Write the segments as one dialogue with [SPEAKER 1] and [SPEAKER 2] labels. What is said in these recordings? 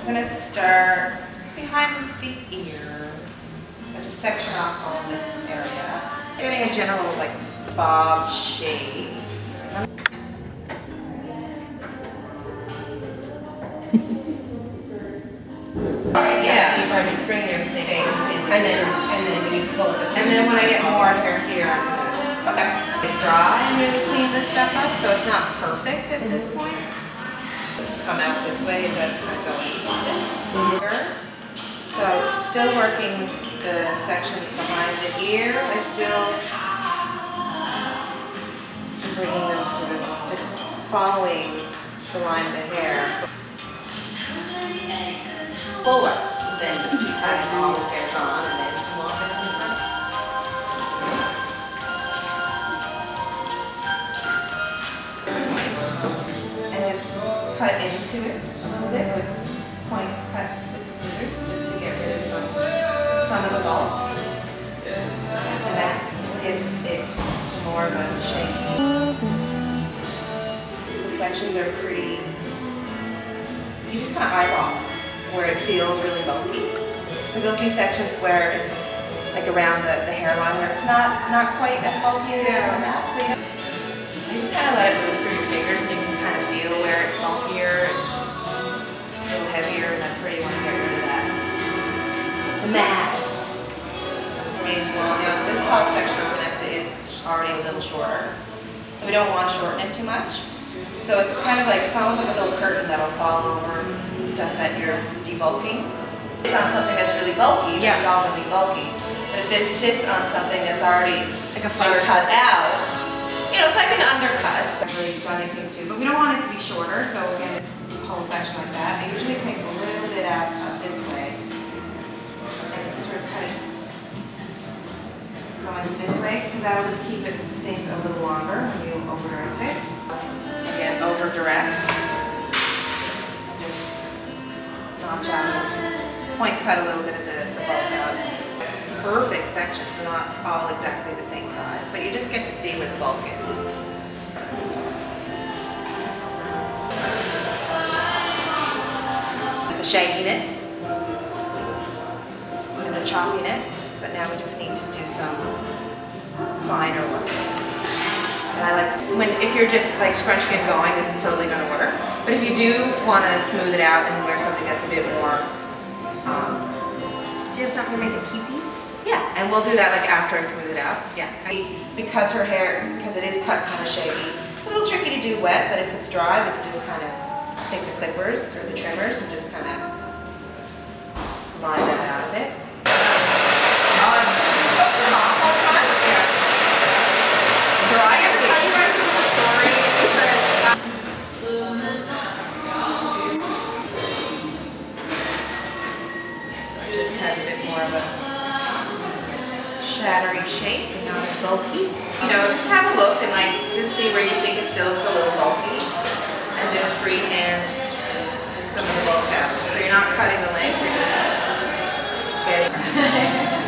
[SPEAKER 1] I'm going to start behind the ear. So just section off all this area. Getting a general like bob shape. Yeah, so I'm just bringing everything in.
[SPEAKER 2] And then you pull this.
[SPEAKER 1] And then when I get more hair here,
[SPEAKER 2] Okay.
[SPEAKER 1] It's dry and really clean this stuff up, so it's not perfect at this point. Come out this way, it does kind of go in here. So still working the sections behind the ear. I still am bringing them sort of just following the line of the hair. Fuller than just keep having all this hair on and then some long bits in front. And just cut into it a little bit with point cut with the scissors just to get rid of some of the bulk. And that gives it more of a shape. The sections are pretty, you just kind of eyeball where it feels really bulky. There'll be sections where it's like around the hairline where it's not quite as bulky as it is on that. So you just kind of let it move through your fingers and you can kind of feel where it's bulkier, a little heavier, and that's where you want to get rid of that. The mass. Now this top section of Vanessa is already a little shorter, so we don't want to shorten it too much. So it's kind of like, it's almost like a little curtain that'll fall over the stuff that you're debulking. If it's on something that's really bulky, then it's all going to be bulky. But if this sits on something that's already like cut out, you know, it's like an undercut. I haven't really done anything to, but we don't want it to be shorter, so again, this whole section like that. I usually take a little bit out this way and sort of cut it going this way, because that'll just keep things a little longer when you over direct it. Again, over direct. Just notch out, just point cut a little bit of the bulk out. Perfect sections, they're not all exactly the same size, but you just get to see where the bulk is. The shagginess and the choppiness, but now we just need to do some finer work. And I like to, if you're just like scrunching it going, this is totally going to work. But if you do want to smooth it out and wear something that's a bit more,
[SPEAKER 2] do you have something to make it cheesy?
[SPEAKER 1] Yeah, and we'll do that like after I smooth it out. Yeah, because her hair, because it is cut kind of shaggy, it's a little tricky to do wet, but if it's dry, we can just kind of take the clippers or the trimmers and just kind of line that out a bit. Dry every time you guys do the story. So it just has a bit more of a shattery shape and not as bulky. You know, just have a look and like just see where you think it still looks a little bulky and just freehand just some of the bulk out. So you're not cutting the length, you're just getting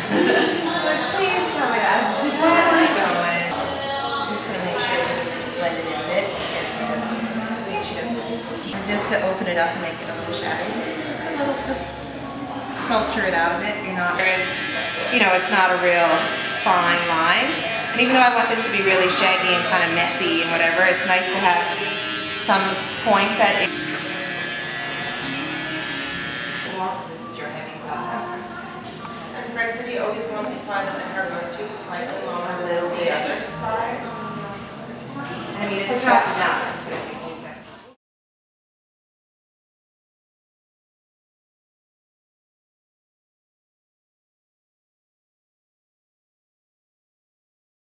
[SPEAKER 2] Please tell me that.
[SPEAKER 1] where am I going? I'm just gonna make sure you just blend it in a bit. She doesn't. And just to open it up and make it a little shattery, just a little, just sculpture it out of it. You're not, you know, it's not a real fine line. And even though I want this to be really shaggy and kind of messy and whatever, it's nice to have some point that it, because this is your heavy side.
[SPEAKER 3] And Fred said you always want the side that the hair goes to slightly longer
[SPEAKER 1] A little
[SPEAKER 3] than
[SPEAKER 1] bit.
[SPEAKER 3] the other side.
[SPEAKER 1] I mean, if it drops it down,